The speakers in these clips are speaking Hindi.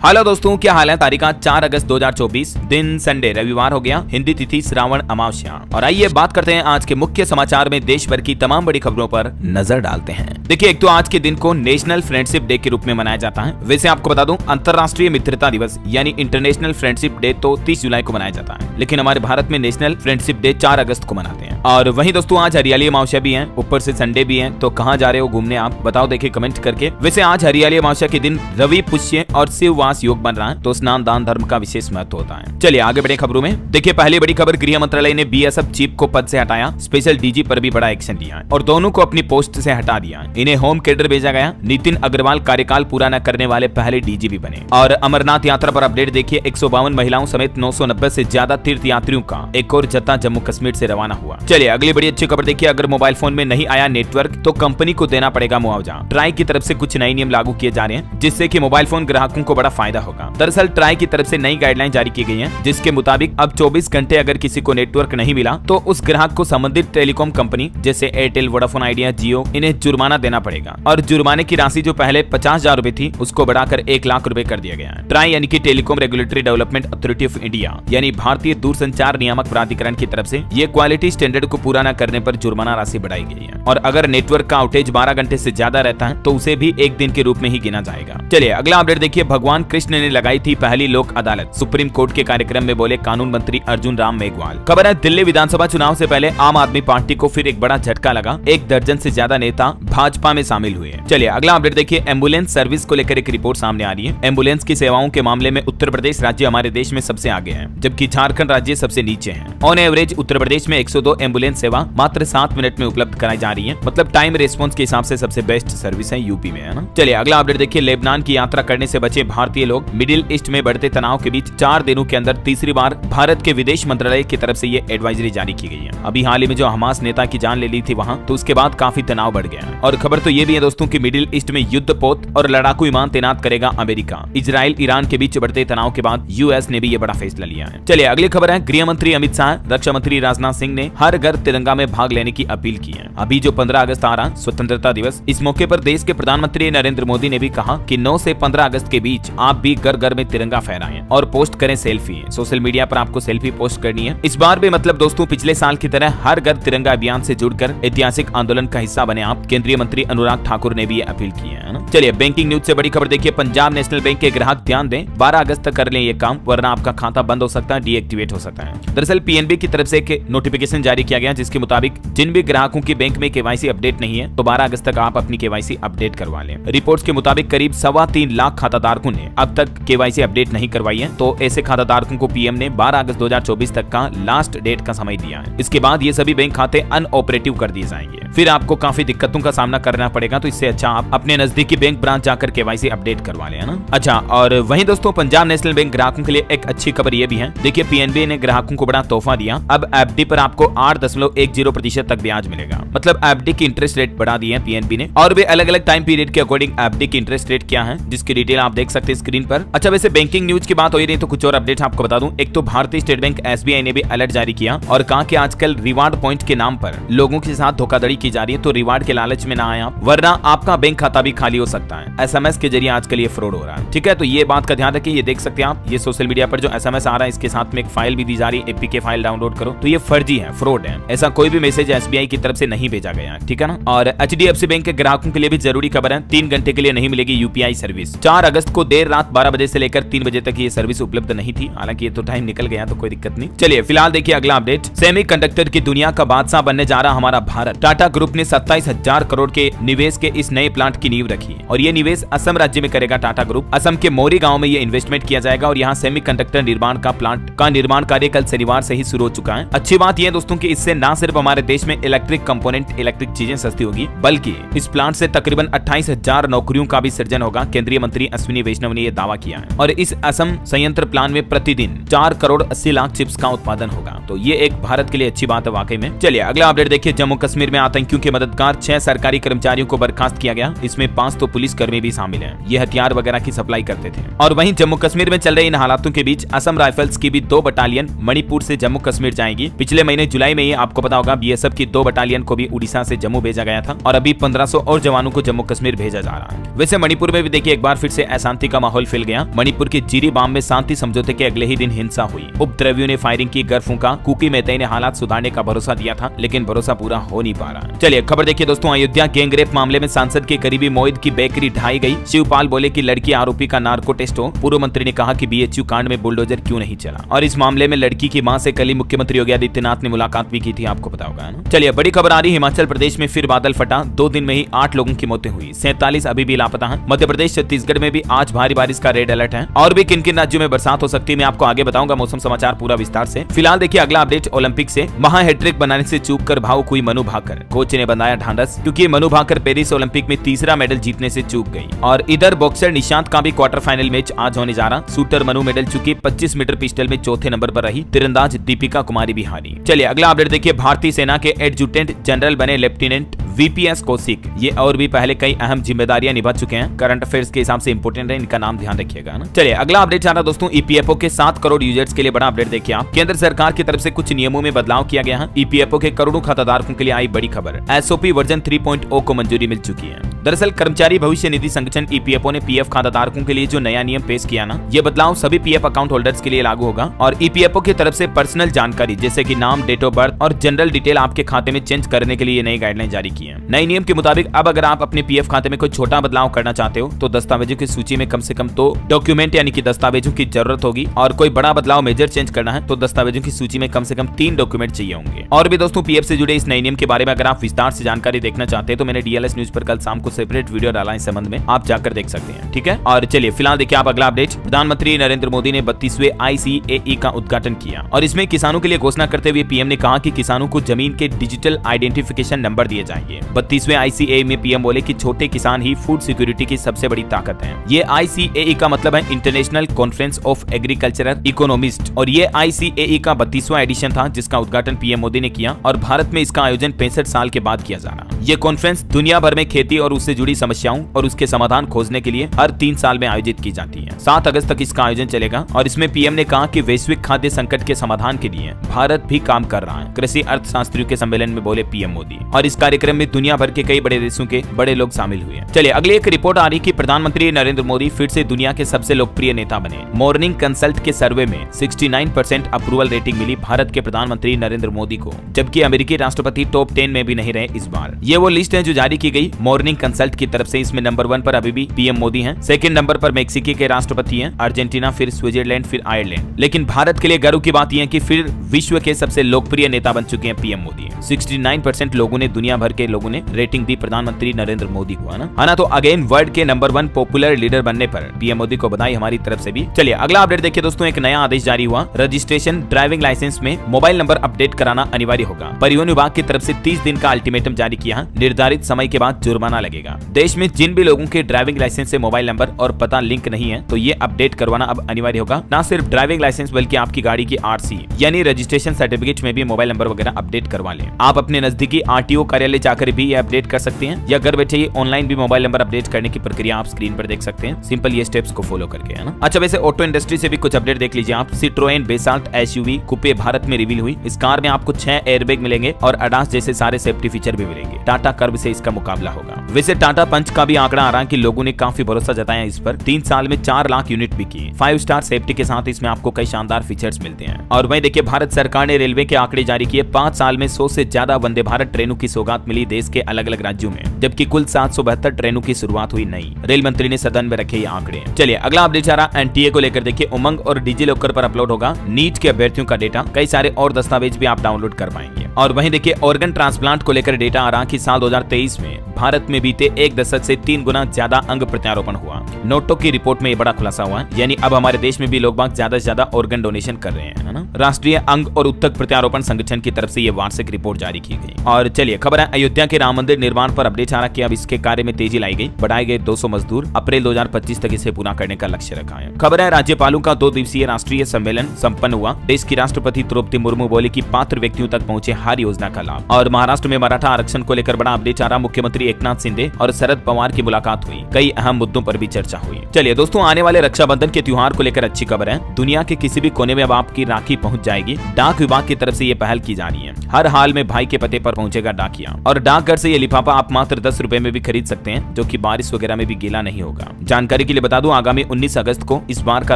हेलो दोस्तों, क्या हाल है। तारीख 4 अगस्त 2024, दिन संडे रविवार हो गया, हिंदी तिथि श्रावण अमावस्या। और आइए बात करते हैं आज के मुख्य समाचार में देश भर की तमाम बड़ी खबरों पर नजर डालते हैं। देखिए, एक तो आज के दिन को नेशनल फ्रेंडशिप डे के रूप में मनाया जाता है। वैसे आपको बता दूं, अंतर्राष्ट्रीय मित्रता दिवस यानी इंटरनेशनल फ्रेंडशिप डे तो 30 जुलाई को मनाया जाता है, लेकिन हमारे भारत में नेशनल फ्रेंडशिप डे 4 अगस्त को मनाते हैं। और वहीं दोस्तों आज हरियाली अमावस्या भी है, ऊपर से संडे भी है, तो कहाँ जा रहे हो घूमने आप, बताओ देखिए कमेंट करके। वैसे आज हरियाली अमावस्या के दिन रवि पुष्य और शिववास योग बन रहा है, तो स्नान दान धर्म का विशेष महत्व होता है। चलिए आगे बढ़े खबरों में। देखिए, पहली बड़ी खबर, गृह मंत्रालय ने बीएसएफ चीफ को पद से हटाया, स्पेशल डीजी पर भी बड़ा एक्शन लिया और दोनों को अपनी पोस्ट से हटा दिया। इन्हें होम कैडर भेजा गया। नितिन अग्रवाल कार्यकाल पूरा न करने वाले पहले डीजी भी बने। और अमरनाथ यात्रा पर अपडेट देखिए, 152 महिलाओं समेत 990 से ज्यादा तीर्थ यात्रियों का एक और जत्था जम्मू कश्मीर से रवाना हुआ। चलिए अगली बड़ी अच्छी खबर देखिए, अगर मोबाइल फोन में नहीं आया नेटवर्क तो कंपनी को देना पड़ेगा मुआवजा। ट्राई की तरफ से कुछ नए नियम लागू किए जा रहे हैं, जिससे कि मोबाइल फोन ग्राहकों को बड़ा फायदा होगा। दरअसल ट्राई की तरफ से नई गाइडलाइन जारी की गई है, जिसके मुताबिक अब 24 घंटे अगर किसी को नेटवर्क नहीं मिला तो उस ग्राहक को संबंधित टेलीकॉम कंपनी जैसे एयरटेल, वोडाफोन आइडिया, जियो इन्हें जुर्माना देना पड़ेगा। और जुर्माने की राशि जो पहले 50,000 रुपए थी, उसको बढ़ाकर 1 लाख रुपए कर दिया गया है। ट्राई यानी कि telecom regulatory development authority of India यानी भारतीय दूरसंचार नियामक प्राधिकरण की तरफ से ये क्वालिटी स्टैंडर्ड को पूरा न करने पर जुर्माना राशि बढ़ाई गई है। और अगर नेटवर्क का आउटेज 12 घंटे से ज्यादा रहता है तो उसे भी एक दिन के रूप में ही गिना जाएगा। चलिए अगला अपडेट देखिए, भगवान कृष्ण ने लगाई थी पहली लोक अदालत, सुप्रीम कोर्ट के कार्यक्रम में बोले कानून मंत्री अर्जुन राम मेघवाल। खबर है, दिल्ली विधानसभा चुनाव से पहले आम आदमी पार्टी को फिर एक बड़ा झटका लगा, 1 दर्जन से ज्यादा नेता भाजपा में शामिल हुए। चलिए अगला अपडेट देखिए, एम्बुलेंस सर्विस को लेकर एक रिपोर्ट सामने आ रही है। एम्बुलेंस की सेवाओं के मामले में उत्तर प्रदेश राज्य हमारे देश में सबसे आगे है, जबकि झारखंड राज्य सबसे नीचे है। ऑन एवरेज उत्तर प्रदेश में 102 एम्बुलेंस सेवा मात्र 7 मिनट में उपलब्ध कराई जा रही है। मतलब टाइम रेस्पॉन्स के हिसाब से सबसे बेस्ट सर्विस है यूपी में, है ना। चलिए अगला अपडेट देखिए, लेबनान की यात्रा करने से बचे भारतीय लोग, मिडिल ईस्ट में बढ़ते तनाव के बीच 4 दिनों के अंदर तीसरी बार भारत के विदेश मंत्रालय की तरफ से ये एडवाइजरी जारी की गई है। अभी हाल ही में जो हमास नेता की जान ले ली थी वहां, तो उसके बाद काफी तनाव बढ़ गया है। और खबर तो ये भी है दोस्तों कि मिडिल ईस्ट में युद्धपोत और लड़ाकू विमान तैनात करेगा अमेरिका। इजराइल ईरान के बीच बढ़ते तनाव के बाद यूएस ने भी ये बड़ा फैसला लिया है। चलिए अगली खबर है, गृह मंत्री अमित शाह, रक्षा मंत्री राजनाथ सिंह ने हर घर तिरंगा में भाग लेने की अपील की है। अभी जो 15 अगस्त आ रहा स्वतंत्रता दिवस, इस मौके पर देश के प्रधानमंत्री नरेंद्र मोदी ने भी कहा कि 9 से 15 अगस्त के बीच आप भी घर घर में तिरंगा फहराएं और पोस्ट करें सेल्फी। सोशल मीडिया पर आपको सेल्फी पोस्ट करनी है। इस बार भी मतलब दोस्तों पिछले साल की तरह हर घर तिरंगा अभियान से जुड़कर ऐतिहासिक आंदोलन का हिस्सा बने आप। केंद्रीय मंत्री अनुराग ठाकुर ने भी ये अपील की है ना। चलिए बैंकिंग न्यूज से बड़ी खबर देखिए, पंजाब नेशनल बैंक के ग्राहक ध्यान दें, 12 अगस्त तक कर लें ये काम, वरना आपका खाता बंद हो सकता है, डीएक्टिवेट हो सकता है। दरअसल पीएनबी की तरफ से एक नोटिफिकेशन जारी किया गया, जिसके मुताबिक जिन भी ग्राहकों की बैंक में केवाईसी अपडेट नहीं है तो 12 अगस्त तक आप अपनी केवाईसी अपडेट करवा लें। रिपोर्ट्स के मुताबिक करीब 3.25 लाख खाताधारकों ने अब तक केवाईसी अपडेट नहीं करवाई है, तो ऐसे खाताधारकों को पीएम ने 12 अगस्त 2024 तक का लास्ट डेट का समय दिया है। इसके बाद ये सभी बैंक खाते अनऑपरेटिव कर दिए जाएंगे, फिर आपको काफी दिक्कतों का सामना करना पड़ेगा। तो इससे अच्छा आप अपने नजदीकी बैंक ब्रांच जाकर केवाईसी अपडेट करवा लें, है ना। अच्छा, और वहीं दोस्तों पंजाब नेशनल बैंक ग्राहकों के लिए एक अच्छी खबर ये भी है। देखिए, पीएनबी ने ग्राहकों को बड़ा तोहफा दिया। अब एफडी पर आपको 8.10% तक ब्याज मिलेगा। मतलब एफडी की इंटरेस्ट रेट बढ़ा दी है पीएनबी ने, और वे अलग अलग टाइम पीरियड के अकॉर्डिंग एफडी की इंटरेस्ट रेट क्या है, जिसकी डिटेल आप देख सकते हैं स्क्रीन पर। अच्छा, वैसे बैंकिंग न्यूज की बात हो ही नहीं तो कुछ और अपडेट आपको बता दूं। एक तो भारतीय स्टेट बैंक एसबीआई ने भी अलर्ट जारी किया और कहा कि आजकल रिवार्ड पॉइंट के नाम पर लोगों के साथ धोखाधड़ी की जा रही है, तो रिवार्ड के लालच में ना आए आप, वरना आपका बैंक खाता भी खाली हो सकता है। एसएमएस के जरिए आजकल ये फ्रॉड हो रहा है, ठीक है। तो ये बात का ध्यान रखिए। ये देख सकते हैं आप, ये सोशल मीडिया पर जो एसएमएस आ रहा है, इसके साथ में एक फाइल भी दी जा रही है, एपीके फाइल डाउनलोड करो, तो ये फर्जी है, फ्रॉड है। ऐसा कोई भी मैसेज एसबीआई की तरफ से नहीं भेजा गया है, ठीक है ना। और एचडीएफसी बैंक के ग्राहकों के लिए भी जरूरी खबर है, 3 घंटे के लिए नहीं मिलेगी यूपीआई सर्विस। 4 अगस्त को देर रात 12 बजे से लेकर 3 बजे तक ये सर्विस उपलब्ध नहीं थी, हालांकि ये तो टाइम निकल गया तो कोई दिक्कत नहीं। चलिए फिलहाल देखिए अगला अपडेट, सेमीकंडक्टर की दुनिया का बादशाह बनने जा रहा हमारा भारत। टाटा ग्रुप ने 27,000 करोड़ के निवेश के इस नए प्लांट की नींव रखी और ये निवेश असम राज्य में करेगा टाटा ग्रुप। असम के मोरी गांव में ये इन्वेस्टमेंट किया जाएगा और यहाँ सेमीकंडक्टर निर्माण का प्लांट का निर्माण कार्य कल शनिवार से ही शुरू हो चुका है। अच्छी बात यह दोस्तों कि इससे न सिर्फ हमारे देश में इलेक्ट्रिक कंपोनेंट, इलेक्ट्रिक चीजें सस्ती होगी, बल्कि इस प्लांट से तकरीबन 28,000 नौकरियों का भी सृजन होगा। केंद्रीय मंत्री अश्विनी वैष्णव ने यह दावा किया है। और इस असम संयंत्र प्लांट में प्रतिदिन 4 करोड़ 80 लाख चिप्स का उत्पादन होगा, तो ये एक भारत के लिए अच्छी बात है वाकई में। चलिए अगला अपडेट देखिए, जम्मू कश्मीर में आतंकियों के मददगार 6 सरकारी कर्मचारियों को बर्खास्त किया गया। इसमें 5 तो पुलिस कर्मी भी शामिल हैं। ये हथियार वगैरह की सप्लाई करते थे। और वहीं जम्मू कश्मीर में चल रहे इन हालातों के बीच असम राइफल्स की भी 2 बटालियन मणिपुर से जम्मू कश्मीर जाएगी। पिछले महीने जुलाई में ही आपको पता होगा बीएसएफ की 2 बटालियन को भी उड़ीसा से जम्मू भेजा गया था और अभी 1500 और जवानों को जम्मू कश्मीर भेजा जा रहा है। वैसे मणिपुर में भी देखिए एक बार फिर से अशांति का माहौल फैल गया। मणिपुर के जिरीबाम में शांति समझौते के अगले ही दिन हिंसा हुई। उपद्रवियों ने फायरिंग की, घर फूंका। कुकी मेहता ने हालात सुधारने का भरोसा दिया था, लेकिन भरोसा पूरा हो नहीं पा रहा। चलिए खबर देखिए दोस्तों, अयोध्या गैंगरेप मामले में सांसद के करीबी मोहित की बेकरी ढाई गई। शिवपाल बोले कि लड़की आरोपी का नार्को टेस्ट हो। पूर्व मंत्री ने कहा कि बीएचयू कांड में बुलडोजर क्यों नहीं चला। और इस मामले में लड़की की मां से कल ही मुख्यमंत्री योगी आदित्यनाथ ने मुलाकात भी की थी, आपको पता होगा ना। चलिए बड़ी खबर आ रही, हिमाचल प्रदेश में फिर बादल फटा। 2 दिन में ही 8 लोगों की मौतें हुई, 47 अभी भी लापता हैं। मध्य प्रदेश छत्तीसगढ़ में भी आज भारी बारिश का रेड अलर्ट है और भी किन किन राज्यों में बरसात हो सकती है मैं आपको आगे बताऊंगा। मौसम समाचार पूरा विस्तार से। फिलहाल देखिए अगला अपडेट ओलंपिक से। महा हैट्रिक बनाने से चूक कर भावुक हुई मनु भाकर। कोच ने बनाया ढांढस, क्योंकि मनु भाकर पेरिस ओलंपिक में तीसरा मेडल जीतने से चूक गई। और इधर बॉक्सर निशांत का भी क्वार्टर फाइनल मैच आज होने जा रहा। शूटर मनु मेडल चुकी, 25 मीटर पिस्टल में चौथे नंबर पर रही। तीरंदाज दीपिका कुमारी भी हारी। चलिए अगला अपडेट देखिए, भारतीय सेना के एडजुटेंट जनरल बने लेफ्टिनेंट वीपीएस कौशिक। ये और भी पहले कई अहम जिम्मेदारियां निभा चुके हैं। करंट अफेयर्स के हिसाब से इंपोर्टेंट है, इनका नाम ध्यान रखिएगा ना। चलिए अगला अपडेट आ रहा दोस्तों, ईपीएफओ के 7 करोड़ यूजर्स के लिए बड़ा अपडेट देखिए आप। केंद्र सरकार की तरफ से कुछ नियमों में बदलाव किया गया है। ईपीएफओ के करोड़ों खाताधारकों के लिए आई बड़ी खबर। एसओपी वर्जन 3.0 को मंजूरी मिल चुकी है। दरअसल कर्मचारी भविष्य निधि संगठन ईपीएफओ ने पीएफ खाताधारकों के लिए जो नया नियम पेश किया ना, ये बदलाव सभी पीएफ अकाउंट होल्डर्स के लिए लागू होगा। और ईपीएफओ की तरफ से पर्सनल जानकारी जैसे कि नाम, डेट ऑफ बर्थ और जनरल डिटेल आपके खाते में चेंज करने के लिए नई गाइडलाइन जारी की है। नए नियम के मुताबिक अब अगर आप अपने पीएफ खाते में कोई छोटा बदलाव करना चाहते हो तो दस्तावेजों की सूची में कम से कम 2 डॉक्यूमेंट यानी कि दस्तावेजों की जरूरत होगी। और कोई बड़ा बदलाव मेजर चेंज करना है तो दस्तावेजों की सूची में कम से कम 3 डॉक्यूमेंट चाहिए होंगे। और भी दोस्तों पीएफ से जुड़े इस नए नियम के बारे में अगर आप विस्तार से जानकारी देखना चाहते हैं तो मैंने डीएलएस न्यूज पर कल शाम को सेपरेट वीडियो डाला इस संबंध में, आप जाकर देख सकते हैं। ठीक है, और चलिए फिलहाल देखिए आप अगला अपडेट। प्रधानमंत्री नरेंद्र मोदी ने 32वें ICAE का उद्घाटन किया और इसमें किसानों के लिए घोषणा करते हुए पीएम ने कहा कि किसानों को जमीन के डिजिटल आइडेंटिफिकेशन नंबर दिए जाएंगे। 32वें ICAE में पीएम बोले कि छोटे किसान ही फूड सिक्योरिटी की सबसे बड़ी ताकत है। ये ICAE का मतलब है international conference of agricultural economist और ये ICAE का 32वां एडिशन था जिसका उद्घाटन पीएम मोदी ने किया। और भारत में इसका आयोजन 65 साल के बाद किया जाना। ये कॉन्फ्रेंस दुनिया भर में खेती और उससे जुड़ी समस्याओं और उसके समाधान खोजने के लिए हर 3 साल में आयोजित की जाती है। 7 अगस्त तक इसका आयोजन चलेगा और इसमें पीएम ने कहा कि वैश्विक खाद्य संकट के समाधान के लिए भारत भी काम कर रहा है। कृषि अर्थशास्त्रियों के सम्मेलन में बोले पीएम मोदी। और इस कार्यक्रम में दुनिया भर के कई बड़े देशों के बड़े लोग शामिल हुए। चलिए अगली एक रिपोर्ट आ रही कि प्रधानमंत्री नरेंद्र मोदी फिर से दुनिया के सबसे लोकप्रिय नेता बने। मॉर्निंग कंसल्ट के सर्वे में 69% अप्रूवल रेटिंग मिली भारत के प्रधानमंत्री नरेंद्र मोदी को, जबकि अमेरिकी राष्ट्रपति टॉप 10 में भी नहीं रहे इस बार। ये वो लिस्ट है जो जारी की गई मॉर्निंग कंसल्ट की तरफ से। इसमें नंबर 1 पर अभी भी पीएम मोदी हैं, सेकंड नंबर पर मेक्सिको के राष्ट्रपति हैं, अर्जेंटीना, फिर स्विट्जरलैंड, फिर आयरलैंड। लेकिन भारत के लिए गर्व की बात यह है कि फिर विश्व के सबसे लोकप्रिय नेता बन चुके हैं पीएम मोदी। 69% लोगों ने, दुनिया भर के लोगों ने रेटिंग दी प्रधानमंत्री नरेंद्र मोदी को, है ना। तो अगेन वर्ल्ड के नंबर 1 पॉपुलर लीडर बनने पर पीएम मोदी को बधाई हमारी तरफ से भी। चलिए अगला अपडेट देखिए दोस्तों, एक नया आदेश जारी हुआ। रजिस्ट्रेशन ड्राइविंग लाइसेंस में मोबाइल नंबर अपडेट कराना अनिवार्य होगा। परिवहन विभाग की तरफ से 30 दिन का अल्टीमेटम जारी किया। निर्धारित समय के बाद जुर्माना लगेगा। देश में जिन भी लोगों के ड्राइविंग लाइसेंस से मोबाइल नंबर और पता लिंक नहीं है तो ये अपडेट करवाना अब अनिवार्य होगा। न सिर्फ ड्राइविंग लाइसेंस बल्कि आपकी गाड़ी की RC यानी रजिस्ट्रेशन सर्टिफिकेट में भी मोबाइल नंबर वगैरह अपडेट करवा लें। आप अपने नजदीकी RTO कार्यालय जाकर भी ये अपडेट कर सकते हैं या घर बैठे ही ऑनलाइन भी मोबाइल नंबर अपडेट करने की प्रक्रिया आप स्क्रीन पर देख सकते हैं। सिंपल ये स्टेप्स को फॉलो करके, है ना। अच्छा वैसे ऑटो इंडस्ट्री से भी कुछ अपडेट देख लीजिए आप। सिट्रोएन बेसाल्ट SUV कूपे भारत में रिवील हुई। इस कार में आपको 6 एयरबैग मिलेंगे और ADAS जैसे सारे सेफ्टी फीचर भी मिलेंगे। टाटा कर्व से इसका मुकाबला होगा। वैसे टाटा पंच का भी आंकड़ा आ रहा है कि लोगों ने काफी भरोसा जताया इस पर। 3 साल में 4 लाख यूनिट बिकी। 5 स्टार सेफ्टी के साथ इसमें आपको कई शानदार फीचर्स मिलते हैं। और वहीं देखिए भारत सरकार ने रेलवे के आंकड़े जारी किए। 5 साल में 100 से ज्यादा वंदे भारत ट्रेनों की सौगात मिली देश के अलग अलग राज्यों में, जबकि कुल 772 ट्रेनों की शुरुआत हुई नई। रेल मंत्री ने सदन में रखे ये आंकड़े। चलिए अगला अपडेट आ रहा NTA को लेकर देखिए। उमंग और डिजिलॉकर पर अपलोड होगा नीट के अभ्यर्थियों का डेटा। कई सारे और दस्तावेज भी आप डाउनलोड कर पाएंगे। और वहीं देखिए ऑर्गन ट्रांसप्लांट को लेकर डेटा आ रहा कि साल 2023 में भारत में बीते 1 दशक से 3 गुना ज्यादा अंग प्रत्यारोपण हुआ। नोटो की रिपोर्ट में ये बड़ा खुलासा हुआ, यानी अब हमारे देश में भी लोग बाग ज्यादा से ज्यादा ऑर्गन डोनेशन कर रहे हैं, है ना। राष्ट्रीय अंग और उत्तक प्रत्यारोपण संगठन की तरफ से ये वार्षिक रिपोर्ट जारी की गई। और चलिए खबर है अयोध्या के राम मंदिर निर्माण पर अपडेट आ रहा कि अब इसके कार्य में तेजी लाई गई। बढ़ाए गए 200 मजदूर। अप्रैल 2025 तक इसे पूरा करने का लक्ष्य रखा है। खबर है राज्यपालों का 2 दिवसीय राष्ट्रीय सम्मेलन संपन्न हुआ। देश की राष्ट्रपति द्रौपदी मुर्मू बोले कि पात्र व्यक्तियों तक पहुंचे आहार योजना का लाभ। और महाराष्ट्र में मराठा आरक्षण को लेकर बड़ा अपडेट आ रहा, मुख्यमंत्री एकनाथ शिंदे और शरद पवार की मुलाकात हुई, कई अहम मुद्दों पर भी चर्चा हुई। चलिए दोस्तों, आने वाले रक्षाबंधन के त्योहार को लेकर अच्छी खबर है, दुनिया के किसी भी कोने में अब आपकी राखी पहुंच जाएगी। डाक विभाग की तरफ से ये पहल की जा रही है, हर हाल में भाई के पते पर पहुंचेगा डाकिया, और डाकघर से ये लिफाफा आप मात्र 10 रुपए में भी खरीद सकते हैं, जो कि बारिश वगैरह में भी गीला नहीं होगा। जानकारी के लिए बता दूं, आगामी 19 अगस्त को इस बार का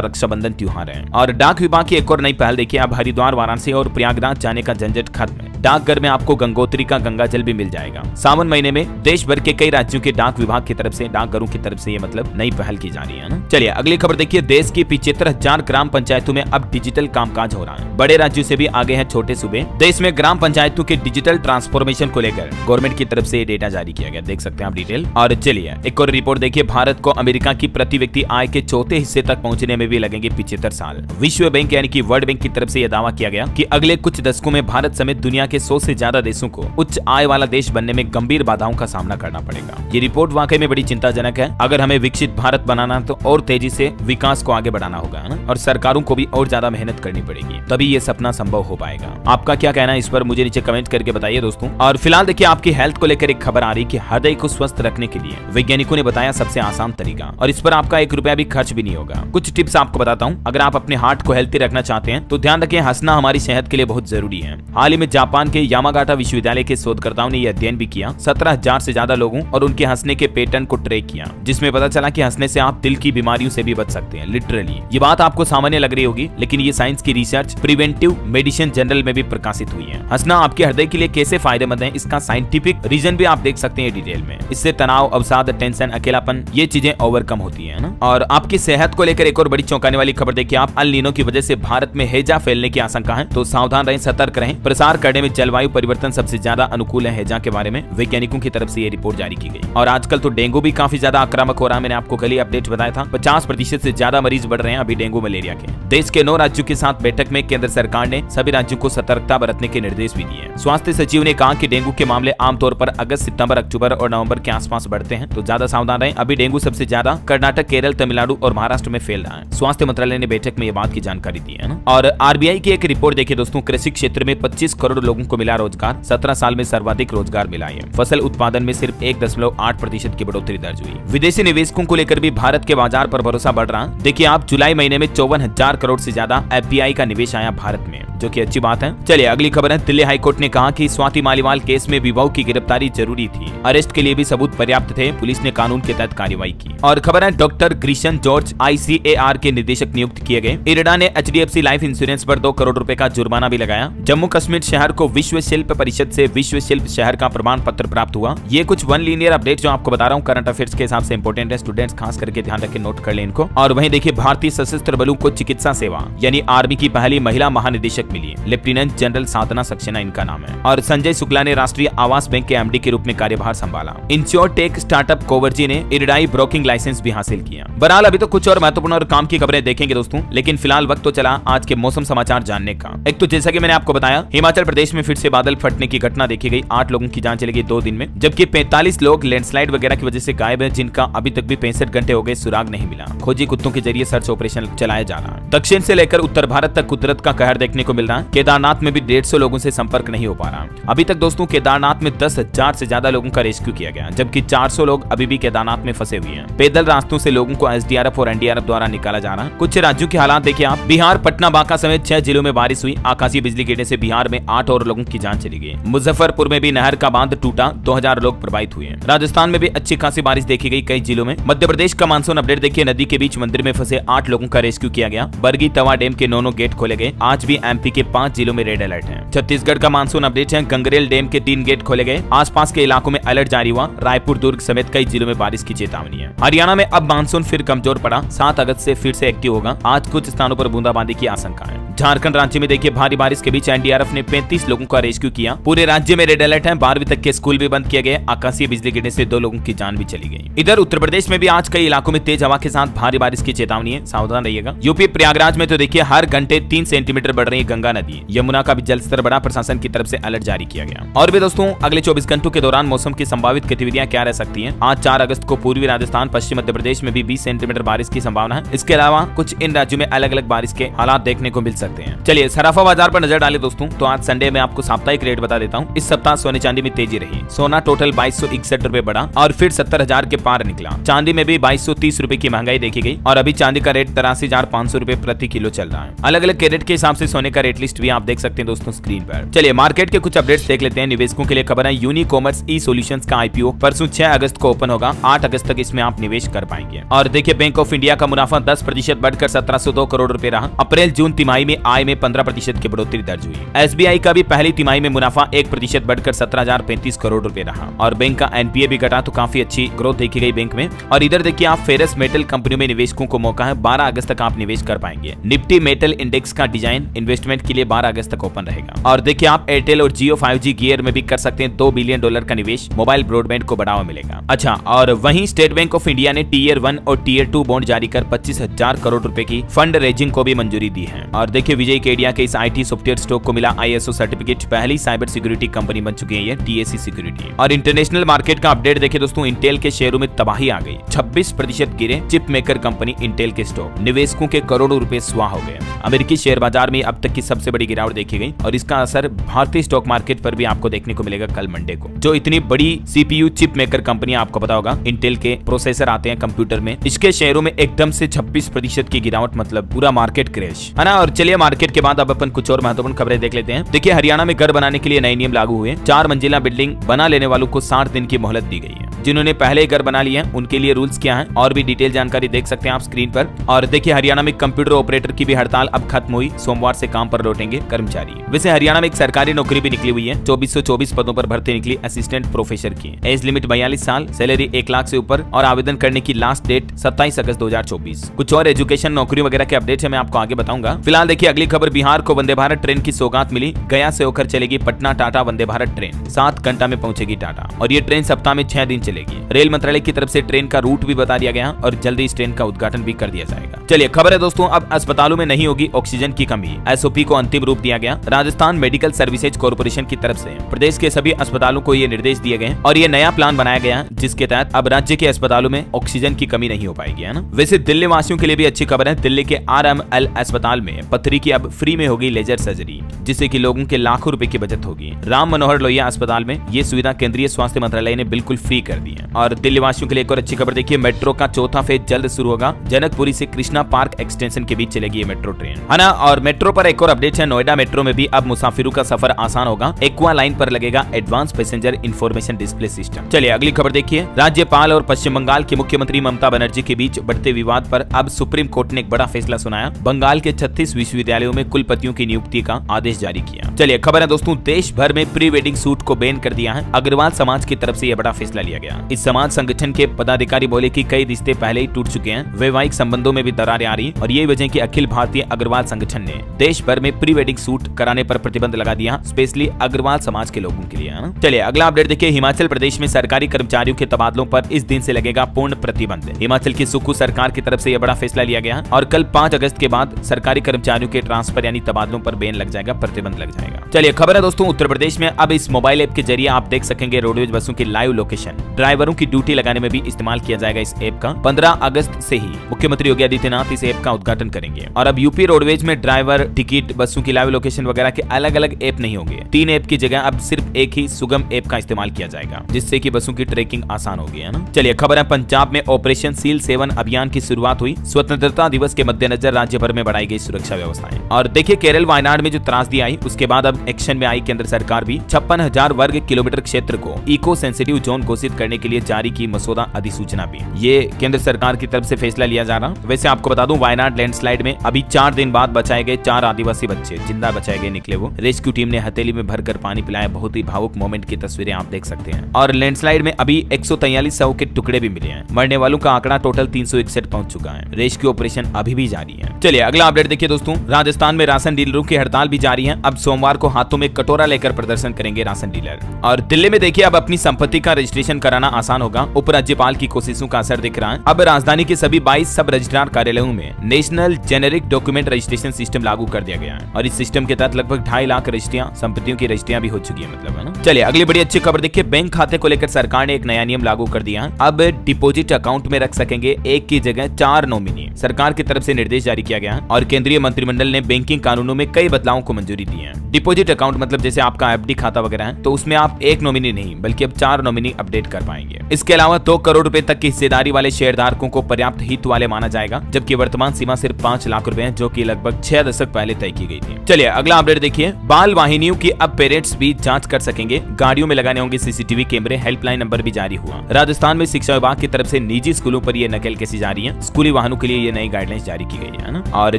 रक्षाबंधन त्योहार है। और डाक विभाग की एक और नई पहल देखिए, अब हरिद्वार, वाराणसी और प्रयागराज जाने का झंझट खत्म है। डाकघर में आपको गंगोत्री का गंगा जल भी मिल जाएगा। सावन महीने में देश भर के कई राज्यों के डाक विभाग की तरफ से, डाकघरों की तरफ से ये मतलब नई पहल की जा रही है ना। चलिए अगली खबर देखिए, देश की 75,000 ग्राम पंचायतों में अब डिजिटल कामकाज हो रहा है। बड़े राज्यों से भी आगे हैं छोटे सूबे। देश में ग्राम पंचायतों के डिजिटल ट्रांसफॉर्मेशन को लेकर गवर्नमेंट की तरफ से डेटा जारी किया गया, देख सकते हैं आप डिटेल। और चलिए एक और रिपोर्ट देखिए, भारत को अमेरिका की प्रति व्यक्ति आय के चौथे हिस्से तक पहुंचने में भी लगेंगे 75 साल। विश्व बैंक यानी कि वर्ल्ड बैंक की तरफ से यह दावा किया गया कि अगले कुछ दशकों में भारत समेत दुनिया के 100 से ज्यादा देशों को उच्च आय वाला देश बनने में गंभीर बाधाओं का सामना करना पड़ेगा। ये रिपोर्ट वाकई में बड़ी चिंताजनक है। अगर हमें विकसित भारत बनाना तो और तेजी से विकास को आगे बढ़ाना होगा ना, और सरकारों को भी और ज्यादा मेहनत करनी पड़ेगी, तभी ये सपना संभव हो पाएगा। आपका क्या कहना है इस पर मुझे नीचे कमेंट करके बताइए दोस्तों। और फिलहाल देखिए, आपकी हेल्थ को लेकर एक खबर आ रही कि हृदय को स्वस्थ रखने के लिए वैज्ञानिकों ने बताया सबसे आसान तरीका, और इस पर आपका 1 रुपया भी खर्च भी नहीं होगा। कुछ टिप्स आपको बताता हूँ। अगर आप अपने हार्ट को हेल्थी रखना चाहते हैं तो ध्यान रखें, हंसना हमारी सेहत के लिए बहुत जरूरी है। हाल ही में जापान के यामागाटा विश्वविद्यालय के शोधकर्ताओं ने यह अध्ययन भी किया, 17,000 से ज्यादा लोगों और उनके हंसने के पैटर्न को ट्रैक किया, जिसमें पता चला कि हंसने से आप दिल की बीमारियों से भी बच सकते हैं। लिटरली ये बात आपको सामान्य लग रही होगी, लेकिन ये साइंस की रिसर्च प्रिवेंटिव मेडिसिन जर्नल में भी प्रकाशित हुई है। हंसना आपके हृदय के लिए कैसे फायदेमंद है, इसका साइंटिफिक रीजन भी आप देख सकते हैं डिटेल में। इससे तनाव, अवसाद, टेंशन, अकेलापन, ये चीजें ओवरकम होती है ना। और आपकी सेहत को लेकर एक और बड़ी चौंकाने वाली खबर देखिए, आप अल नीनो की वजह से भारत में हैजा फैलने की आशंका है, तो सावधान रहें, सतर्क रहें। प्रसार करने में जलवायु परिवर्तन सबसे ज्यादा अनुकूल है हैजा के बारे में वैज्ञानिकों की तरफ से ये रिपोर्ट जारी की गई। और आजकल तो डेंगू भी काफी ज्यादा आक्रामक हो रहा है। मैंने आपको कल ही अपडेट बताया था, 50% से ज्यादा मरीज बढ़ रहे हैं अभी डेंगू मलेरिया के। देश के 9 राज्यों के साथ बैठक में केंद्र सरकार ने सभी राज्यों को सतर्कता बरतने के निर्देश भी दिए। स्वास्थ्य सचिव ने कहा कि डेंगू के मामले आमतौर पर अगस्त, सितंबर, अक्टूबर और नवंबर के आसपास बढ़ते हैं, तो ज्यादा सावधान रहें। अभी डेंगू सबसे ज्यादा कर्नाटक, केरल, तमिलनाडु और महाराष्ट्र में फैल रहा है। स्वास्थ्य मंत्रालय ने बैठक में ये बात की जानकारी दी है ना। और आरबीआई की एक रिपोर्ट देखिए दोस्तों, कृषि क्षेत्र में 25 करोड़ लोगों को मिला रोजगार, 17 साल में सर्वाधिक रोजगार मिला है। फसल उत्पादन में सिर्फ 1.8% की बढ़ोतरी दर्ज हुई। विदेशी निवेशकों को लेकर भी भारत के बाजार पर भरोसा बढ़ रहा। देखिए आप, जुलाई महीने में 54,000 करोड़ से ज्यादा एफडीआई का निवेश आया भारत में, जो कि अच्छी बात है। चलिए अगली खबर है, दिल्ली हाईकोर्ट ने कहा कि स्वाति मालीवाल केस में विभव की गिरफ्तारी जरूरी थी, अरेस्ट के लिए भी सबूत पर्याप्त थे, पुलिस ने कानून के तहत कार्रवाई की। और खबर है, डॉक्टर ग्रीशन जॉर्ज ICAR के निदेशक नियुक्त किए गए। इरडा ने HDFC लाइफ इंश्योरेंस पर 2 करोड़ रुपए का जुर्माना भी लगाया। जम्मू कश्मीर शहर को विश्व शिल्प परिषद से विश्व शिल्प शहर का प्रमाण पत्र प्राप्त हुआ। ये कुछ वन लीनियर अपडेट जो आपको बता रहा हूँ, करंट अफेयर्स के हिसाब से इंपोर्टेंट है, स्टूडेंट्स खास करके ध्यान रखें, नोट कर लें इनको। और वहीं देखिए, भारतीय सशस्त्र बलों को चिकित्सा सेवा यानी आर्मी की पहली महिला महानिदेशक मिली, लेफ्टिनेंट जनरल साधना सक्सेना इनका नाम है। और संजय शुक्ला ने राष्ट्रीय आवास बैंक के MD के रूप में कार्यभार संभाला। इंश्योरटेक स्टार्टअप कोवर्जी ने इरडाई ब्रोकिंग लाइसेंस भी हासिल किया। बहरहाल अभी तो कुछ और महत्वपूर्ण और काम की खबरें देखेंगे दोस्तों, लेकिन फिलहाल वक्त तो चला आज के मौसम समाचार जानने का। एक तो जैसा कि मैंने आपको बताया, हिमाचल प्रदेश में फिर से बादल फटने की घटना देखी गई, 8 लोगों की जान चली गई 2 दिन में, जबकि 45 लोग लैंडस्लाइड वगैरह की वजह से गायब है, जिनका अभी तक भी 65 घंटे हो गए सुराग नहीं मिला। खोजी कुत्तों के जरिए सर्च ऑपरेशन चलाया जा रहा है। दक्षिण से लेकर उत्तर भारत तक कुदरत का कहर देखने को मिल रहा है। केदारनाथ में भी 150 लोगों से संपर्क नहीं हो पा रहा। अभी तक दोस्तों केदारनाथ में 10,000 से ज्यादा लोगों का रेस्क्यू किया गया, जबकि 400 लोग अभी भी केदारनाथ में फंसे हुए हैं। पैदल रास्तों से लोगों को SDRF और NDRF द्वारा निकाला जा रहा है। कुछ राज्यों के हालात देखिए आप, बिहार, पटना, बांका समेत 6 जिलों में बारिश हुई। आकाशीय बिजली गिरने से बिहार में 8 और लोगों की जान चली गई। मुजफ्फरपुर में भी नहर का बांध टूटा, 2000 लोग प्रभावित हुए। राजस्थान में भी अच्छी खासी बारिश देखी गई कई जिलों में। मध्य प्रदेश का मानसून अपडेट देखिए, नदी के बीच मंदिर में फंसे 8 लोगों का रेस्क्यू किया गया। बरगी तवा डैम के 9 गेट खोले गए। आज भी MP के 5 जिलों में रेड अलर्ट है। छत्तीसगढ़ का मानसून अपडेट है, गंगरेल डैम के 3 गेट खोले गए। आसपास के इलाकों में अलर्ट जारी हुआ। रायपुर, दुर्ग समेत कई जिलों में बारिश की चेतावनी है। हरियाणा में अब मानसून फिर कमजोर पड़ा, 7 अगस्त से फिर से एक्टिव होगा। आज कुछ स्थानों पर बूंदाबांदी की आशंका है। झारखंड रांची में देखिए, भारी बारिश के बीच NDRF ने 35 लोगों का रेस्क्यू किया। पूरे राज्य में रेड अलर्ट है। 12वीं तक के स्कूल भी बंद किए गए। आकाशीय बिजली गिरने से 2 लोगों की जान भी चली गई। इधर उत्तर प्रदेश में भी आज कई इलाकों में तेज हवा के साथ भारी बारिश की चेतावनी है, सावधान रहिएगा। यूपी प्रयागराज में तो देखिए हर घंटे 3 सेंटीमीटर बढ़ रही है गंगा नदी। यमुना का भी जल स्तर बढ़ा, प्रशासन की तरफ से अलर्ट जारी किया गया। और भी दोस्तों, अगले 24 घंटों के दौरान मौसम की संभावित गतिविधियां क्या रह सकती हैं। आज 4 अगस्त को पूर्वी राजस्थान, पश्चिम मध्य प्रदेश में भी 20 सेंटीमीटर बारिश की संभावना है। इसके अलावा कुछ इन राज्यों में अलग अलग बारिश के हालात देखने को मिल सकते हैं। चलिए सराफा बाजार पर नजर डालें दोस्तों, तो आज संडे में आपको साप्ताहिक रेट बता देता हूँ। इस सप्ताह सोने चांदी में तेजी रही। सोना टोटल 2261 रुपए बढ़ा और फिर 70,000 के पार निकला। चांदी में भी 2230 रुपए की महंगाई देखी गई और अभी चांदी का रेट 83,500 रुपए प्रति किलो चल रहा है। अलग अलग कैरेट के हिसाब से सोने का रेट लिस्ट भी आप देख सकते हैं दोस्तों स्क्रीन पर। चलिए मार्केट के कुछ अपडेट्स देख लेते हैं। निवेशकों के लिए खबर है, यूनिकॉमर्स ई सॉल्यूशंस का आईपीओ परसों 6 अगस्त को ओपन होगा। 8 अगस्त तक इसमें आप निवेश कर पाएंगे। और देखिए बैंक ऑफ इंडिया का मुनाफा 10% बढ़कर 1702 करोड़ रुपए रहा। अप्रैल जून तिमाही में आय में 15% की बढ़ोतरी दर्ज हुई। एसबीआई का भी पहली तिमाही में मुनाफा 1% बढ़कर 17,035 करोड़ रुपए रहा। और बैंक का एनपीए भी घटा, तो काफी अच्छी ग्रोथ देखी गई बैंक में। और इधर देखिए आप फेरस मेटल कंपनियों में निवेशकों को मौका है। 12 अगस्त तक आप निवेश कर पाएंगे। निफ्टी मेटल इंडेक्स का डिजाइन इन्वेस्टमेंट के लिए 12 अगस्त तक ओपन रहेगा। और देखिए आप एयरटेल और जियो 5G गियर में भी कर सकते हैं। $2 बिलियन का निवेश, मोबाइल ब्रॉडबैंड को बढ़ावा मिलेगा। अच्छा, और वहीं स्टेट बैंक ऑफ इंडिया ने टीयर 1 और टीयर 2 बॉन्ड जारी कर 25,000 करोड़ रुपए की फंड रेजिंग को भी मंजूरी दी है। और देखिए विजय केडिया के इस आईटी सॉफ्टवेयर स्टॉक को मिला ISO सर्टिफिकेट। पहली साइबर सिक्योरिटी कंपनी बन चुकी है ये TSC सिक्योरिटी। और इंटरनेशनल मार्केट का अपडेट देखिए दोस्तों, इंटेल के शेयरों में तबाही आ गई। 26% गिरे चिप मेकर कंपनी इंटेल के स्टॉक। निवेशकों के करोड़ों रुपए स्वाह हो गए। अमेरिकी शेयर बाजार में अब तक की सबसे बड़ी गिरावट देखी गई और इसका असर भारतीय स्टॉक मार्केट पर भी आपको देखने को मिलेगा कल मंडे को। जो इतनी बड़ी CPU चिप मेकर कंपनी आपको पता होगा, इंटेल के प्रोसेसर आते हैं कंप्यूटर में, इसके शेयरों में एकदम से 26% की गिरावट, मतलब पूरा मार्केट क्रैश है ना। और चलिए मार्केट के बाद अब अपन कुछ और महत्वपूर्ण खबरें देख लेते हैं। देखिए हरियाणा में घर बनाने के लिए नए नियम लागू हुए। 4 मंजिला बिल्डिंग बना लेने वालों को 60 दिन की मोहलत दी गई है। जिन्होंने पहले ही घर बना लिए हैं उनके लिए रूल्स क्या हैं और भी डिटेल जानकारी देख सकते हैं आप स्क्रीन पर। और देखिए हरियाणा में कंप्यूटर ऑपरेटर की भी हड़ताल अब खत्म हुई। सोमवार से काम पर लौटेंगे कर्मचारी। वैसे हरियाणा में एक सरकारी नौकरी भी निकली हुई है। 2424 पदों पर भर्ती निकली असिस्टेंट प्रोफेसर की। एज लिमिट 42 साल, सैलरी 1 लाख से ऊपर और आवेदन करने की लास्ट डेट 27 अगस्त 2024। कुछ और एजुकेशन नौकरी वगैरह के अपडेट है मैं आपको आगे बताऊंगा। फिलहाल देखिए अगली खबर, बिहार को वंदे भारत ट्रेन की सौगात मिली। गया से होकर चलेगी पटना टाटा वंदे भारत ट्रेन। 7 घंटा में पहुंचेगी टाटा और ये ट्रेन सप्ताह में 6 दिन चलेगी। रेल मंत्रालय की तरफ से ट्रेन का रूट भी बता दिया गया और जल्दी इस ट्रेन का उद्घाटन भी कर दिया जाएगा। चलिए खबर है दोस्तों, अब अस्पतालों में नहीं होगी ऑक्सीजन की कमी। SOP को अंतिम रूप दिया गया। राजस्थान मेडिकल सर्विसेज कॉर्पोरेशन की तरफ से प्रदेश के सभी अस्पतालों को ये निर्देश दिए गए और ये नया प्लान बनाया गया जिसके तहत अब राज्य के अस्पतालों में ऑक्सीजन की कमी नहीं हो पाएगी, है ना। वैसे दिल्ली वासियों के लिए भी अच्छी खबर है। दिल्ली के RML अस्पताल में पथरी की अब फ्री में होगी लेजर सर्जरी, जिससे कि लोगों के लाखों रुपए की बचत होगी। राम मनोहर लोहिया अस्पताल में ये सुविधा केंद्रीय स्वास्थ्य मंत्रालय ने बिल्कुल फ्री कर दी है। और दिल्ली वासियों के लिए एक और अच्छी खबर देखिए, मेट्रो का चौथा फेज जल्द शुरू होगा। जनकपुरी से कृष्णा पार्क एक्सटेंशन के बीच चलेगी ये मेट्रो ट्रेन, है ना। और मेट्रो पर एक और अपडेट है, नोएडा मेट्रो में भी अब मुसाफिरों का सफर आसान होगा। एक्वा लाइन पर लगेगा advance passenger information display system. चलिए अगली खबर देखिए, राज्यपाल और पश्चिम बंगाल की मुख्यमंत्री ममता बनर्जी के बीच बढ़ते विवाद पर अब सुप्रीम कोर्ट ने एक बड़ा फैसला सुनाया। बंगाल के 36 विश्वविद्यालयों में कुलपतियों की नियुक्ति का आदेश जारी किया। चलिए खबर है दोस्तों, देश भर में प्री वेडिंग शूट को बैन कर दिया है। अग्रवाल समाज की तरफ से यह बड़ा फैसला लिया गया। इस समाज संगठन के पदाधिकारी बोले कि कई रिश्ते पहले ही टूट चुके हैं, वैवाहिक संबंधों में भी दरारें आ रही और यही वजह कि अखिल भारतीय अग्रवाल संगठन ने देश भर में प्री वेडिंग शूट कराने पर प्रतिबंध लगा दिया, स्पेशली अग्रवाल समाज के लोगों के लिए। चलिए अगला अपडेट देखिए, हिमाचल प्रदेश में सरकारी कर्मचारियों के तबादलों पर इस दिन से लगेगा पूर्ण प्रतिबंध। हिमाचल की सुक्खू सरकार की तरफ से यह बड़ा फैसला लिया गया और कल 5 अगस्त के बाद सरकारी कर्मचारियों के ट्रांसफर यानी तबादलों पर बैन लग जाएगा, प्रतिबंध लग जाएगा। चलिए खबर है दोस्तों, उत्तर प्रदेश में अब इस मोबाइल ऐप के जरिए आप देख सकेंगे रोडवेज बसों की लाइव लोकेशन। ड्राइवरों की ड्यूटी लगाने में भी इस्तेमाल किया जाएगा इस ऐप का। 15 अगस्त से ही मुख्यमंत्री योगी आदित्यनाथ इस ऐप का उद्घाटन करेंगे। और अब यूपी रोडवेज में ड्राइवर, टिकट, बसों की लाइव लोकेशन वगैरह के अलग अलग ऐप नहीं होंगे। 3 ऐप की जगह अब सिर्फ एक ही सुगम ऐप का इस्तेमाल किया जाएगा, जिससे कि बसों की ट्रैकिंग आसान होगी, है ना। चलिए खबर है, पंजाब में ऑपरेशन सील 7 अभियान की शुरुआत हुई। स्वतंत्रता दिवस के मद्देनजर राज्य भर में बढ़ाई गई सुरक्षा व्यवस्थाएं। और देखिए केरल वायनाड में जो त्रासदी आई उसके बाद अब एक्शन में आई केंद्र सरकार भी। 56,000 वर्ग किलोमीटर क्षेत्र को इको सेंसिटिव जोन घोषित करने के लिए जारी की मसौदा अधिसूचना भी। ये केंद्र सरकार की तरफ से फैसला लिया जा रहा। वैसे आपको बता दूं, वायनाड लैंडस्लाइड में अभी 4 दिन बाद बचाए गए 4 आदिवासी बच्चे जिंदा बचाए गए निकले। वो रेस्क्यू टीम ने हथेली में भरकर पानी पिलाया। बहुत ही भावुक मोमेंट की तस्वीरें आप देख सकते हैं। और लैंडस्लाइड में अभी 143 शव के टुकड़े भी मिले हैं। मरने वालों का आंकड़ा टोटल 361 पहुंच चुका है। रेस्क्यू ऑपरेशन अभी भी जारी है। चलिए अगला अपडेट देखिए दोस्तों, राजस्थान में राशन डीलरों की हड़ताल भी जारी है। अब सोमवार को हाथों में कटोरा लेकर प्रदर्शन करेंगे राशन डीलर। और दिल्ली में देखिए अब अपनी संपत्ति का रजिस्ट्रेशन कराना आसान होगा। उप राज्यपाल की कोशिशों का असर दिख रहा है। अब राजधानी के सभी 22 सब रजिस्ट्रार कार्यालयों में national generic document registration system लागू कर दिया गया है और इस सिस्टम के तहत लगभग 2.5 लाख रजिस्ट्रियां, संपत्तियों की रजिस्ट्रियां भी हो चुकी है, मतलब है ना। चलिए अगली बड़ी अच्छी खबर देखिए, बैंक खाते को लेकर सरकार ने एक नया नियम लागू कर दिया है। अब डिपॉजिट अकाउंट में रख सकेंगे एक की जगह 4 नॉमिनी। सरकार की तरफ से निर्देश जारी किया गया है और केंद्रीय मंत्रिमंडल ने बैंकिंग कानूनों में कई बदलावों को मंजूरी दी है। डिपॉजिट अकाउंट मतलब जैसे आपका एफडी खाता वगैरह है, तो उसमें आप एक नॉमिनी नहीं बल्कि अब 4 नॉमिनी अपडेट कर पाएंगे। इसके अलावा 2 करोड़ रुपए तक की हिस्सेदारी वाले शेयरधारकों को पर्याप्त हित वाले माना जाएगा, जबकि वर्तमान सीमा सिर्फ 5 लाख रुपए है, जो कि लगभग 6 दशक पहले तय की गई थी। चलिए अगला अपडेट देखिए, बाल वाहिनियों की अब पेरेंट्स भी जांच कर सकेंगे। गाड़ियों में लगाने होंगे सीसीटीवी कैमरे। हेल्पलाइन नंबर भी जारी हुआ। राजस्थान में शिक्षा विभाग की तरफ से निजी स्कूलों पर ये नकेल कसी जा रही है। स्कूली वाहनों के लिए ये नई गाइडलाइंस जारी की गई है ना। और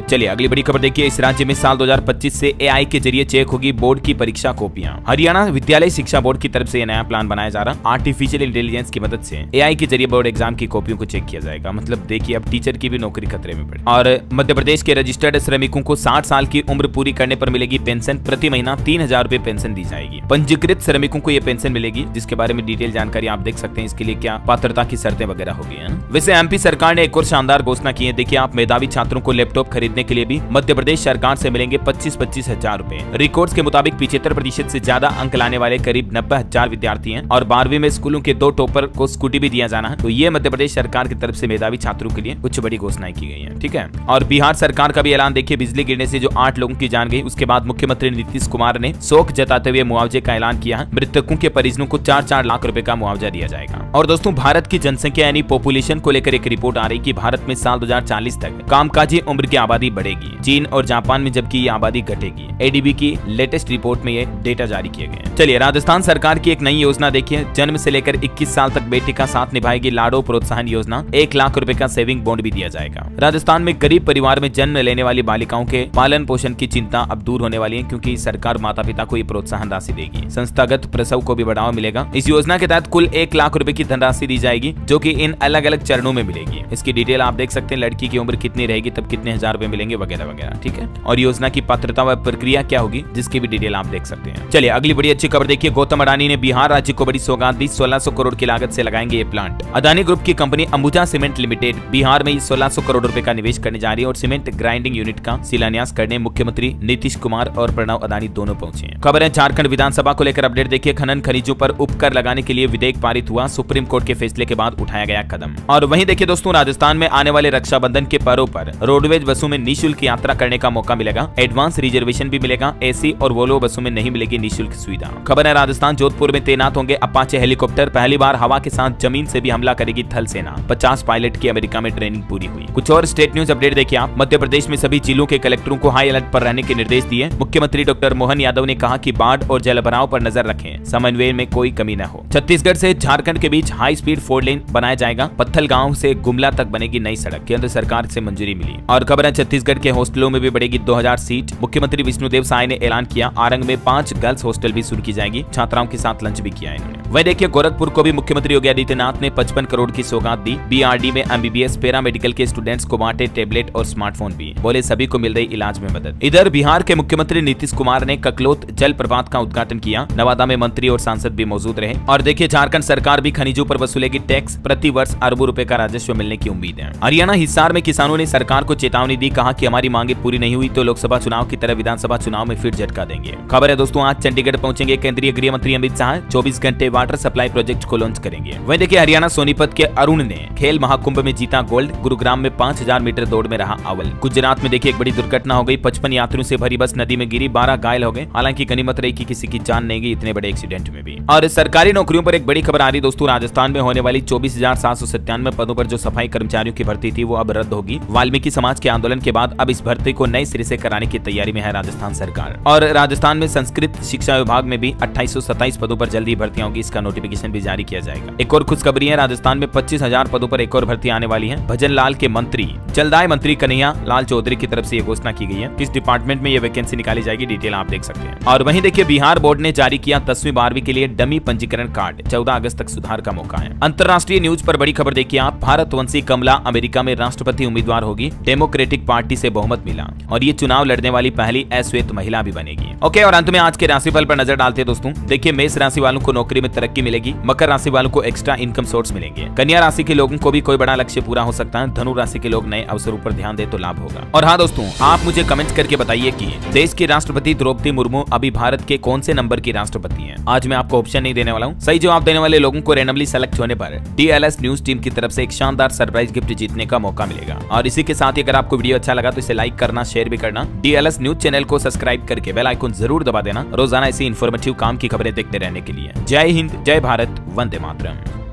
चलिए अगली बड़ी खबर देखिए, इस राज्य में साल 2025 से एआई के जरिए चेक होगी बोर्ड की परीक्षा कॉपियां। हरियाणा विद्यालय शिक्षा बोर्ड की तरफ से यह नया प्लान बनाया जा रहा। आर्टिफिशियल इंटेलिजेंस की मदद से एआई के जरिए बोर्ड एग्जाम की कॉपियों को चेक किया जाएगा। मतलब देखिए अब टीचर की भी नौकरी खतरे में पड़ी। और मध्य प्रदेश के रजिस्टर्ड श्रमिकों को 60 साल की उम्र पूरी करने पर मिलेगी पेंशन। प्रति महीना 3000 रुपए पेंशन दी जाएगी। पंजीकृत श्रमिकों को यह पेंशन मिलेगी, जिसके बारे में डिटेल जानकारी आप देख सकते हैं। इसके लिए क्या पात्रता की शर्तें वगैरह होगी है। वैसे एमपी सरकार ने एक और शानदार घोषणा की है। देखिए आप मेधावी छात्रों को लैपटॉप खरीदने के लिए भी मध्य प्रदेश सरकार से मिलेंगे 25-25 हजार रुपए। रिकॉर्ड्स के मुताबिक 75% से ज्यादा अंक लाने वाले करीब 90,000 विद्यार्थी हैं और 12वीं में स्कूलों के 2 टॉपर को स्कूटी भी दिया जाना है। तो ये मध्य प्रदेश सरकार की तरफ से मेधावी छात्रों के लिए कुछ बड़ी घोषणाएं की गई है। ठीक है। और बिहार सरकार का भी ऐलान देखिए, बिजली गिरने से जो 8 लोगों की जान गई, उसके बाद मुख्यमंत्री नीतीश कुमार ने शोक जताते हुए मुआवजे का ऐलान किया है। मृतकों के परिजनों को 4-4 लाख रुपए का मुआवजा दिया जाएगा। और दोस्तों भारत की जनसंख्या यानी पॉपुलेशन को लेकर एक रिपोर्ट आ रही कि भारत में साल 2040 तक कामकाजी उम्र की आबादी बढ़ेगी। चीन और जापान में जबकि ये आबादी घटेगी। एडीबी की लेटेस्ट रिपोर्ट में ये डेटा जारी किए गए हैं। चलिए राजस्थान सरकार की एक नई योजना देखिए, जन्म से लेकर 21 साल तक बेटी का साथ निभाएगी लाडो प्रोत्साहन योजना। 1 लाख रुपए का सेविंग बॉन्ड भी दिया जाएगा। राजस्थान में गरीब परिवार में जन्म लेने वाली बालिकाओं के पालन पोषण की चिंता अब दूर होने वाली है, क्योंकि सरकार माता पिता को ये प्रोत्साहन राशि देगी। संस्थागत प्रसव को भी बढ़ावा मिलेगा। इस योजना के तहत कुल 1 लाख रुपए की धनराशि दी जाएगी, जो कि इन अलग अलग चरणों में मिलेगी। इसकी डिटेल आप देख सकते हैं, लड़की की उम्र कितनी रहेगी तब कितने हजार रुपए मिलेंगे वगैरह वगैरह। ठीक है। और योजना की पात्रता व प्रक्रिया क्या होगी, जिसकी भी डिटेल आप देख सकते हैं। चलिए अगली बड़ी अच्छी खबर देखिए, गौतम अडानी ने बिहार राज्य को बड़ी सौगात दी। 1600 करोड़ की लागत से लगाएंगे ये प्लांट। अडानी ग्रुप की company Ambuja cement limited Bihar में 1600 करोड़ रुपए का निवेश करने जा रही है और सीमेंट ग्राइंडिंग यूनिट का शिलान्यास करने मुख्यमंत्री नीतीश कुमार और प्रणव अडानी दोनों पहुंचे हैं। खबर है झारखंड विधानसभा को लेकर अपडेट देखिए, खनन खनिजों पर उपकर लगाने के लिए विधेयक पारित हुआ। सुप्रीम कोर्ट के फैसले के बाद उठाया गया कदम। और वहीं देखिए दोस्तों, राजस्थान में आने वाले रक्षाबंधन के पर्व पर रोडवेज बसों में निःशुल्क यात्रा करने का मौका मिलेगा। एडवांस रिजर्वेशन भी मिलेगा। एसी और वोल्वो बसों में नहीं मिलेगी निःशुल्क सुविधा। खबर है राजस्थान जोधपुर में तैनात होंगे अपाचे हेलीकॉप्टर। पहली बार हवा के साथ जमीन से भी हमला करेगी थल सेना। 50 पायलट की अमेरिका में ट्रेनिंग पूरी हुई। कुछ और स्टेट न्यूज अपडेट देखिए आप। मध्य प्रदेश में सभी जिलों के कलेक्टरों को हाई अलर्ट पर रहने के निर्देश दिए। मुख्यमंत्री डॉक्टर मोहन यादव ने कहा कि बाढ़ और जलभराव पर नजर रखें, समन्वय में कोई कमी न हो। छत्तीसगढ़ से झारखंड के बीच हाई स्पीड 4 लेन बनाया जाएगा। पत्थल गांव से गुमला तक बनेगी नई सड़क। केंद्र सरकार से मंजूरी मिली। और खबर है छत्तीसगढ़ के हॉस्टलों में भी बढ़ेगी 2000 सीट। मुख्यमंत्री विष्णुदेव साय ने ऐलान किया। आरंग में 5 गर्ल्स हॉस्टल भी शुरू की जाएगी। छात्राओं के साथ लंच भी किया इन्होंने। वही देखिए गोरखपुर को भी मुख्यमंत्री योगी आदित्यनाथ ने 55 करोड़ की सौगात दी। बीआरडी में एमबीबीएस पैरा मेडिकल के स्टूडेंट्स को बांटे टैबलेट और स्मार्टफोन भी। बोले सभी को मिल रही इलाज में मदद। इधर बिहार के मुख्यमंत्री नीतीश कुमार ने ककलोत जल प्रपात का उद्घाटन किया। नवादा में मंत्री और सांसद भी मौजूद रहे। और देखिए झारखंड सरकार भी खनिजों पर वसूलेगी टैक्स। प्रति वर्ष अरबों रुपए का राजस्व मिलने की उम्मीद है। हरियाणा हिसार में किसानों ने सरकार को चेतावनी दी। कहा कि हमारी मांगे पूरी नहीं हुई तो लोकसभा चुनाव की तरह विधानसभा चुनाव में फिर झटका देंगे। खबर है दोस्तों, आज चंडीगढ़ पहुंचेंगे केंद्रीय गृह मंत्री अमित शाह। 24 घंटे वाटर सप्लाई प्रोजेक्ट को लॉन्च करेंगे। वहीं देखिए हरियाणा सोनीपत के अरुण ने खेल महाकुंभ में जीता गोल्ड। गुरुग्राम में 5000 मीटर दौड़ में रहा अव्वल। गुजरात में देखिए एक बड़ी दुर्घटना हो गई। 55 यात्रियों से भरी बस नदी में गिरी। 12 घायल हो गए। हालांकि गनीमत रही कि किसी की जान नहीं गई इतने बड़े एक्सीडेंट में भी। और सरकारी नौकरियों पर एक बड़ी खबर आ रही दोस्तों, राजस्थान में होने वाली 24,797 पदों पर जो सफाई कर्मचारियों की भर्ती थी वो अब रद्द होगी। वाल्मीकि समाज के आंदोलन के बाद अब इस भर्ती को नए सिरे से कराने की तैयारी में है राजस्थान सरकार। और राजस्थान में संस्कृत शिक्षा विभाग में भी 2827 पदों पर जल्दी भर्तियां होगी। इसका नोटिफिकेशन भी जारी किया जाएगा। एक और खुशखबरी है, राजस्थान में 25,000 पदों पर एक और भर्ती आने वाली है। भजन लाल के मंत्री जलदाय मंत्री कन्हैया लाल चौधरी की तरफ से ये घोषणा की गई है। किस डिपार्टमेंट में ये वैकेंसी निकाली जाएगी डिटेल आप देख सकते हैं। और वहीं देखिए बिहार बोर्ड ने जारी किया 10वीं 12वीं के लिए डमी पंजीकरण कार्ड। 14 अगस्त तक सुधार का मौका है। अंतर्राष्ट्रीय न्यूज पर बड़ी खबर देखिए आप। भारतवंशी कमला अमेरिका में राष्ट्रपति उम्मीदवार होगी। डेमोक्रेटिक पार्टी से बहुमत मिला और ये चुनाव लड़ने वाली पहली अश्वेत महिला भी बनेगी। ओके, और अंत में आज के राशिफल पर नजर डालते हैं दोस्तों। देखिए मेष राशि वालों को नौकरी में तरक्की मिलेगी। मकर मकर राशि वालों को एक्स्ट्रा इनकम सोर्स मिलेंगे। कन्या राशि के लोगों को भी कोई बड़ा लक्ष्य पूरा हो सकता है। धनु राशि के लोग नए अवसरों पर ध्यान दे तो लाभ होगा। और हाँ दोस्तों, आप मुझे कमेंट करके बताइए कि देश की राष्ट्रपति द्रौपदी मुर्मू अभी भारत के कौन से नंबर की राष्ट्रपति हैं। आज मैं आपको ऑप्शन नहीं देने वाला हूँ। सही जवाब देने वाले लोगों को रैंडमली सेलेक्ट होने पर DLS न्यूज टीम की तरफ से एक शानदार सरप्राइज गिफ्ट जीतने का मौका मिलेगा। और इसी के साथ ही अगर आपको वीडियो अच्छा लगा तो इसे लाइक करना, शेयर भी करना। DLS न्यूज चैनल को सब्सक्राइब करके बेल आइकन जरूर दबा देना रोजाना ऐसी इन्फॉर्मेटिव काम की खबरें देखते रहने के लिए। जय हिंद, जय भारत, वंदे मातरम।